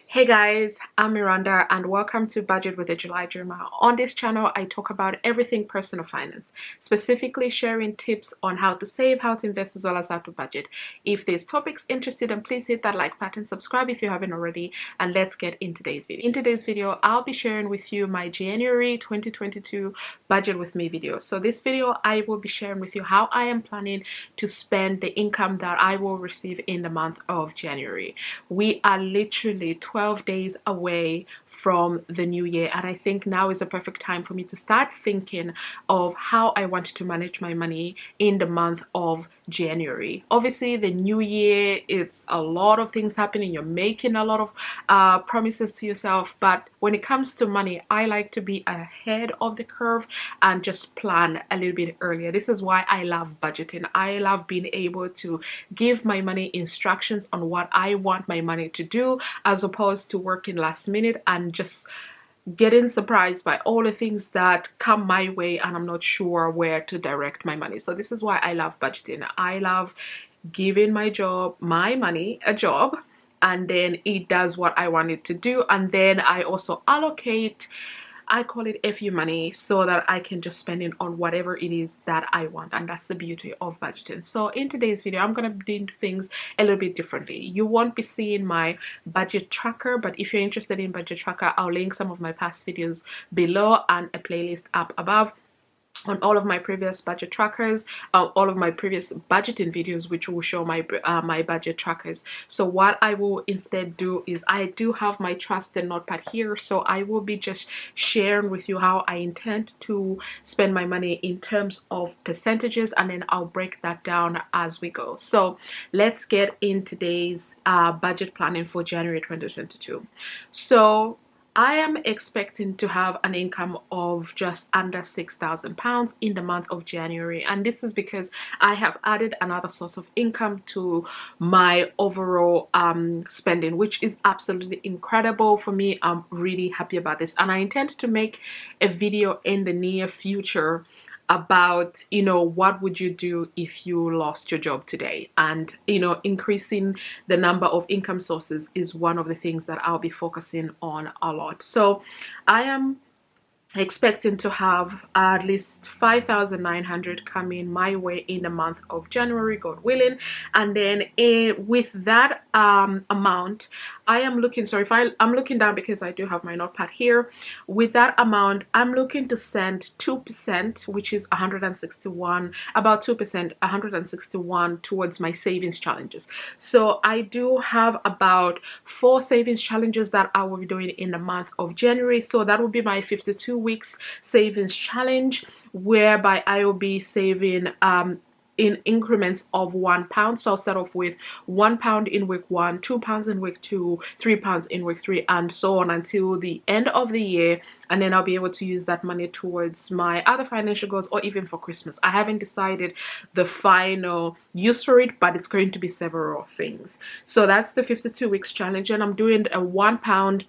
Hey guys, I'm Miranda and welcome to Budget with a July Dreamer. On this channel, I talk about everything personal finance, specifically sharing tips on how to save, how to invest, as well as how to budget. If this topic's interested, then please hit that like button, subscribe if you haven't already, and let's get in today's video. In today's video, I'll be sharing with you my January 2022 Budget with Me video. So this video, I will be sharing with you how I am planning to spend the income that I will receive in the month of January. We are literally 12 days away from the new year, and I think now is a perfect time for me to start thinking of how I want to manage my money in the month of January. Obviously, the new year, it's a lot of things happening. You're making a lot of promises to yourself, but when it comes to money, I like to be ahead of the curve and just plan a little bit earlier. This is why I love budgeting. I love being able to give my money instructions on what I want my money to do, as opposed to working last minute and just getting surprised by all the things that come my way and I'm not sure where to direct my money. So this is why I love budgeting. I love giving my money a job, and then it does what I want it to do, and then I also allocate, I call it FU money, so that I can just spend it on whatever it is that I want. And that's the beauty of budgeting. So in today's video, I'm going to be doing things a little bit differently. You won't be seeing my budget tracker, but if you're interested in budget tracker, I'll link some of my past videos below and a playlist up above on all of my previous budget trackers, all of my previous budgeting videos, which will show my my budget trackers. So what I will instead do is, I do have my trusted notepad here, so I will be just sharing with you how I intend to spend my money in terms of percentages, and then I'll break that down as we go. So let's get in today's budget planning for January 2022. So I am expecting to have an income of just under £6,000 in the month of January, and this is because I have added another source of income to my overall spending, which is absolutely incredible for me. I'm really happy about this, and I intend to make a video in the near future about, what would you do if you lost your job today, and increasing the number of income sources is one of the things that I'll be focusing on a lot. So I am expecting to have at least 5,900 coming my way in the month of January, God willing. And then with that amount, I am looking, I'm looking down because I do have my notepad here. With that amount, I'm looking to send 2%, which is 161, about 2%, 161 towards my savings challenges. So I do have about 4 savings challenges that I will be doing in the month of January. So that will be my 52 weeks savings challenge, whereby I will be saving in increments of £1. So I'll start off with £1 in week 1, £2 in week 2, £3 in week 3, and so on until the end of the year. And then I'll be able to use that money towards my other financial goals, or even for Christmas. I haven't decided the final use for it, but it's going to be several things. So that's the 52 weeks challenge, and I'm doing a £1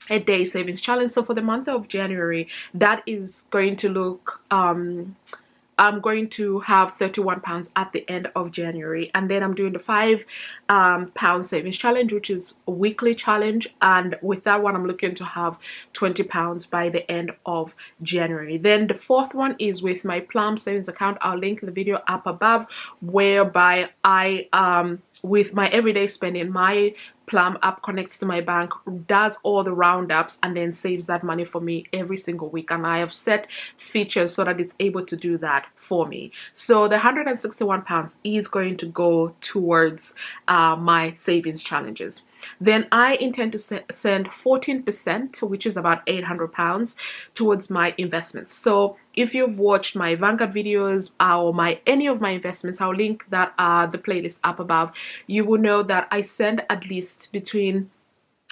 a day savings challenge. So for the month of January, that is going to look I'm going to have £31 at the end of January, and then I'm doing the £5 savings challenge, which is a weekly challenge, and with that one I'm looking to have £20 by the end of January. Then the fourth one is with my Plum savings account. I'll link the video up above, whereby I with my everyday spending, my Plum app connects to my bank, does all the roundups, and then saves that money for me every single week. And I have set features so that it's able to do that for me. So the £161 is going to go towards my savings challenges. Then I intend to send 14%, which is about £800, towards my investments. So if you've watched my Vanguard videos or any of my investments, I'll link that the playlist up above. You will know that I send at least between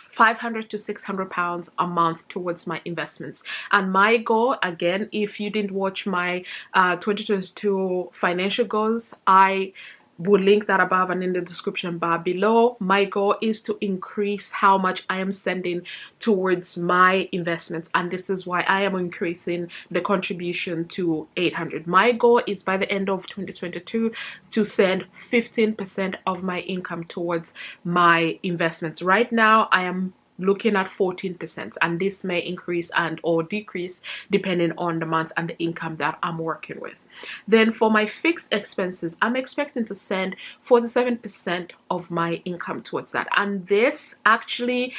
£500 to £600 a month towards my investments. And my goal, again, if you didn't watch my 2022 financial goals, I will link that above and in the description bar below. My goal is to increase how much I am sending towards my investments, and this is why I am increasing the contribution to 800. My goal is by the end of 2022 to send 15% of my income towards my investments. Right now I am looking at 14%, and this may increase and or decrease depending on the month and the income that I'm working with. Then for my fixed expenses, I'm expecting to send 47% of my income towards that, and this actually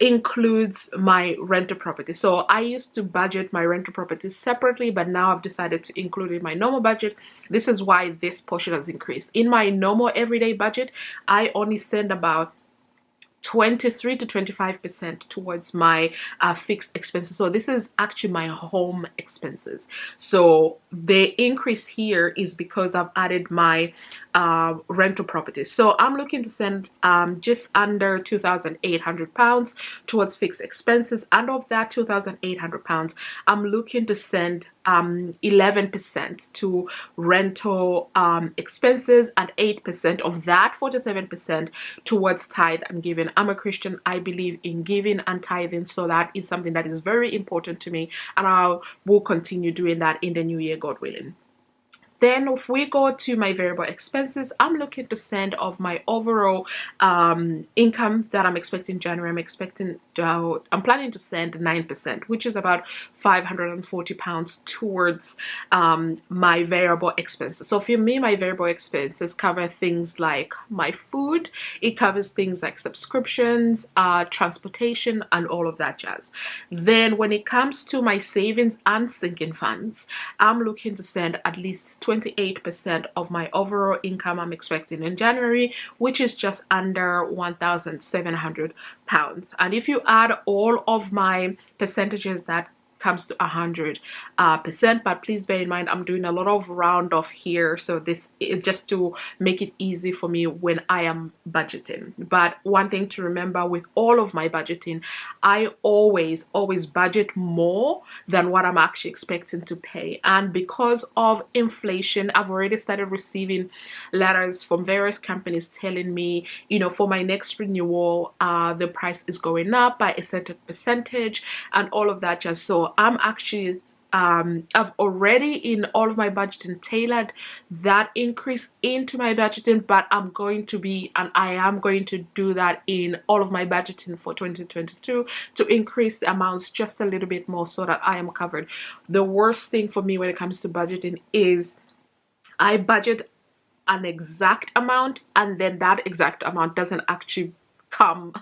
includes my rental property. So I used to budget my rental property separately, but now I've decided to include it in my normal budget. This is why this portion has increased. In my normal everyday budget, I only send about 23 to 25% towards my fixed expenses. So this is actually my home expenses. So the increase here is because I've added my rental properties. So I'm looking to send just under £2,800 towards fixed expenses, and of that £2,800, I'm looking to send 11% to rental expenses, and 8% of that 47% towards tithe and giving. I'm a Christian. I believe in giving and tithing, so that is something that is very important to me, and I will continue doing that in the new year, God willing. Then if we go to my variable expenses, I'm looking to send of my overall income that I'm expecting in January. I'm planning to send 9%, which is about £540 towards my variable expenses. So for me, my variable expenses cover things like my food. It covers things like subscriptions, transportation, and all of that jazz. Then when it comes to my savings and sinking funds, I'm looking to send at least 28% of my overall income I'm expecting in January, which is just under £1,700. And if you add all of my percentages, that comes to 100%, but please bear in mind I'm doing a lot of round off here, so this is just to make it easy for me when I am budgeting. But one thing to remember with all of my budgeting, I always budget more than what I'm actually expecting to pay. And because of inflation, I've already started receiving letters from various companies telling me, you know, for my next renewal, the price is going up by a certain percentage and all of that just. So I'm actually I've already in all of my budgeting tailored that increase into my budgeting, but I am going to do that in all of my budgeting for 2022 to increase the amounts just a little bit more so that I am covered. The worst thing for me when it comes to budgeting is I budget an exact amount, and then that exact amount doesn't actually come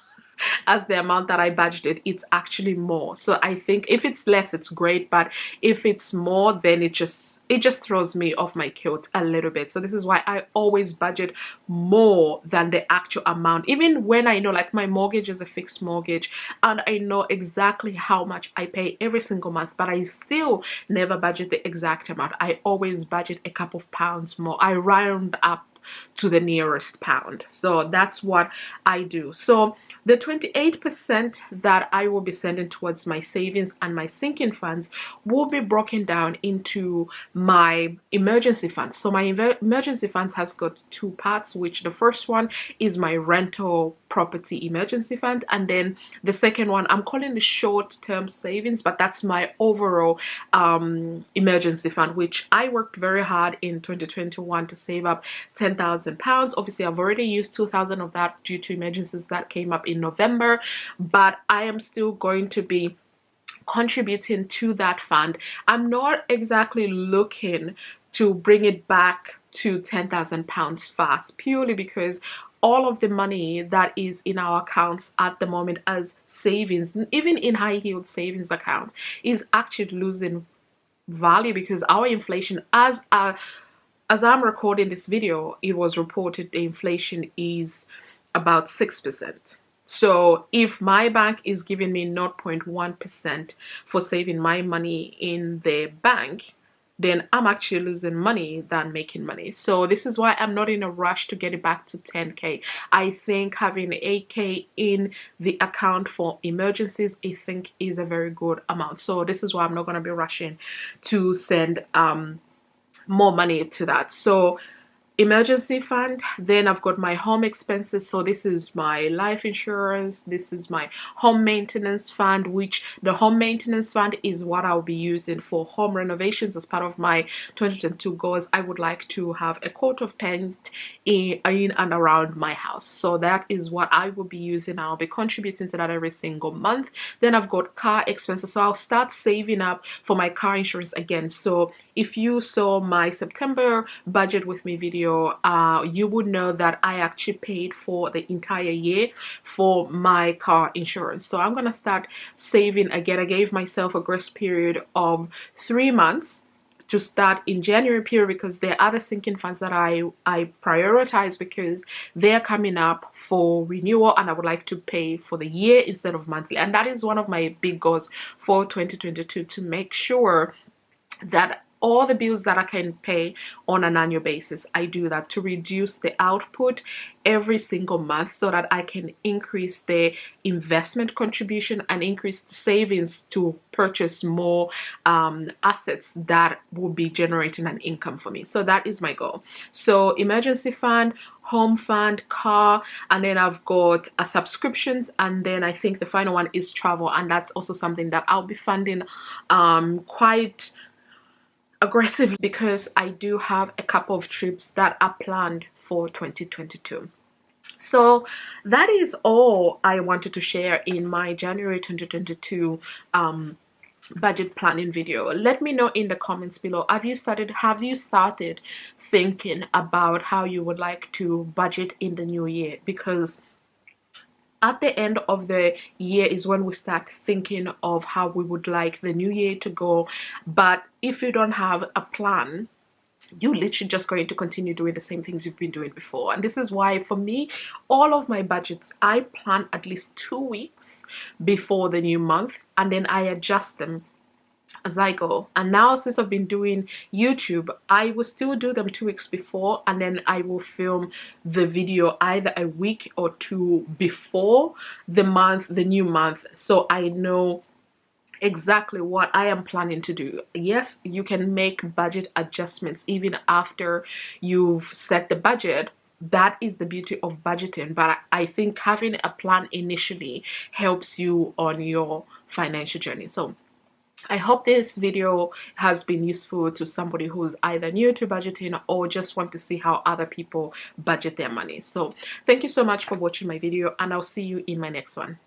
as the amount that I budgeted. It's actually more. So I think if it's less, it's great, but if it's more, then it just throws me off my kilt a little bit. So this is why I always budget more than the actual amount, even when I know, like, my mortgage is a fixed mortgage and I know exactly how much I pay every single month, but I still never budget the exact amount. I always budget a couple of pounds more. I round up to the nearest pound. So that's what I do. So the 28% that I will be sending towards my savings and my sinking funds will be broken down into my emergency funds. So my emergency funds has got two parts, which the first one is my rental property emergency fund, and then the second one I'm calling the short-term savings, but that's my overall emergency fund, which I worked very hard in 2021 to save up £10,000. Obviously I've already used 2,000 of that due to emergencies that came up in November, but I am still going to be contributing to that fund. I'm not exactly looking to bring it back to £10,000 fast, purely because all of the money that is in our accounts at the moment as savings, even in high yield savings accounts, is actually losing value because our inflation, as I'm recording this video, it was reported the inflation is about 6%. So if my bank is giving me 0.1% for saving my money in the bank, then I'm actually losing money than making money. So this is why I'm not in a rush to get it back to 10K. I think having 8K in the account for emergencies, I think, is a very good amount. So this is why I'm not going to be rushing to send more money to that. So emergency fund. Then I've got my home expenses. So this is my life insurance. This is my home maintenance fund, which the home maintenance fund is what I'll be using for home renovations as part of my 2022 goals. I would like to have a coat of paint in and around my house. So that is what I will be using. I'll be contributing to that every single month. Then I've got car expenses. So I'll start saving up for my car insurance again. So if you saw my September budget with me video, you would know that I actually paid for the entire year for my car insurance. So I'm gonna start saving again. I gave myself a grace period of 3 months to start in January period, because there are other sinking funds that I prioritize because they're coming up for renewal and I would like to pay for the year instead of monthly. And that is one of my big goals for 2022, to make sure that all the bills that I can pay on an annual basis, I do that, to reduce the output every single month so that I can increase the investment contribution and increase the savings to purchase more assets that will be generating an income for me. So that is my goal. So emergency fund, home fund, car, and then I've got a subscriptions, and then I think the final one is travel, and that's also something that I'll be funding quite aggressively, because I do have a couple of trips that are planned for 2022. So that is all I wanted to share in my January 2022 budget planning video. Let me know in the comments below, have you started thinking about how you would like to budget in the new year? Because at the end of the year is when we start thinking of how we would like the new year to go. But if you don't have a plan, you're literally just going to continue doing the same things you've been doing before. And this is why, for me, all of my budgets, I plan at least 2 weeks before the new month, and then I adjust them as I go. And now, since I've been doing YouTube, I will still do them 2 weeks before, and then I will film the video either a week or two before the new month, so I know exactly what I am planning to do. Yes, you can make budget adjustments even after you've set the budget. That is the beauty of budgeting. But I think having a plan initially helps you on your financial journey. So I hope this video has been useful to somebody who's either new to budgeting or just want to see how other people budget their money. So thank you so much for watching my video, and I'll see you in my next one.